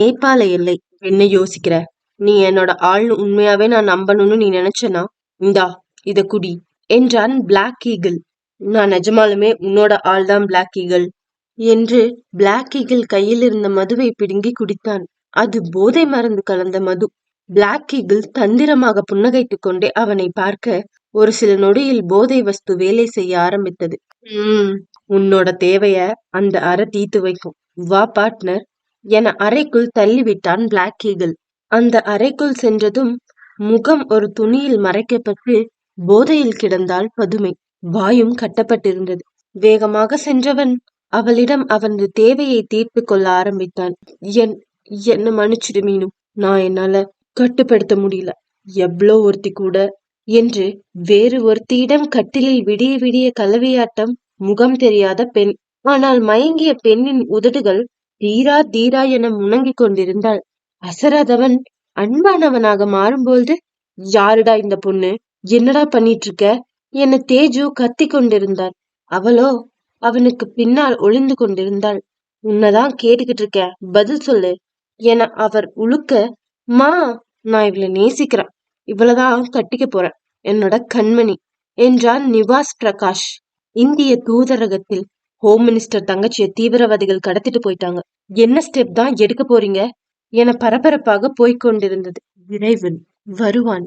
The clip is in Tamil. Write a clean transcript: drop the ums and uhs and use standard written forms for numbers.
நேபாள எல்லை. என்ன யோசிக்கிற? நீ என்னோட ஆள்னு உண்மையாவே நான் நம்பணும்னு நீ நினைச்சனா? இந்தா இத குடி என்றான் பிளாக் ஈகிள். நான் நிஜமாலுமே உன்னோட ஆள் தான் பிளாக் ஈகிள் என்று பிளாக் ஈகிள் கையில் இருந்த மதுவை பிடுங்கி குடித்தான். அது போதை மருந்து கலந்த மது. பிளாக் ஈகிள் தந்திரமாக புன்னகைத்துக் கொண்டே அவனை பார்க்க ஒரு சில நொடியில் போதை வஸ்து வேலை செய்ய ஆரம்பித்தது. உன்னோட தேவைய அந்த அறை தீத்து வைக்கும். வா பார்ட்னர் என அறைக்குள் தள்ளிவிட்டான் பிளாக் ஈகிள். அந்த அறைக்குள் சென்றதும் முகம் ஒரு துணியில் மறைக்கப்பட்டு போதையில் கிடந்தாள் பதுமை. வாயும் கட்டப்பட்டிருந்தது. வேகமாக சென்றவன் அவளிடம் அவனது தேவையை தீர்த்து கொள்ள ஆரம்பித்தான். என்ன மன்னிச்சிடு மீனு, நான் என்னால கட்டுப்படுத்த முடியல. எவ்வளோ ஒருத்தி கூட என்று வேறு ஒருத்தியிடம் கட்டிலில் விடிய விடிய கலவியாட்டம். முகம் தெரியாத பெண். ஆனால் மயங்கிய பெண்ணின் உதடுகள் தீரா தீரா என முணங்கிக் கொண்டிருந்தாள். அசராதவன் அன்பானவனாக மாறும்போது, யாருடா இந்த பொண்ணு, என்னடா பண்ணிட்டு இருக்க என தேஜு கத்தி கொண்டிருந்தாள். அவளோ அவனுக்கு பின்னால் ஒளிந்து கொண்டிருந்தாள். உன்னதான் கேட்டுக்கிட்டு இருக்க, பதில் சொல்லு என அவர் உழுக்க, மா நான் இவளை நேசிக்கிறேன், இவ்வளவுதான் கட்டிக்க போறேன், என்னோட கண்மணி என்றான் நிவாஸ் பிரகாஷ். இந்திய தூதரகத்தில் ஹோம் மினிஸ்டர் தங்கச்சிய தீவிரவாதிகள் கடத்திட்டு போயிட்டாங்க. என்ன ஸ்டெப் தான் எடுக்க போறீங்க என பரபரப்பாக போய்கொண்டிருந்தது. விரைவில் வருவான்.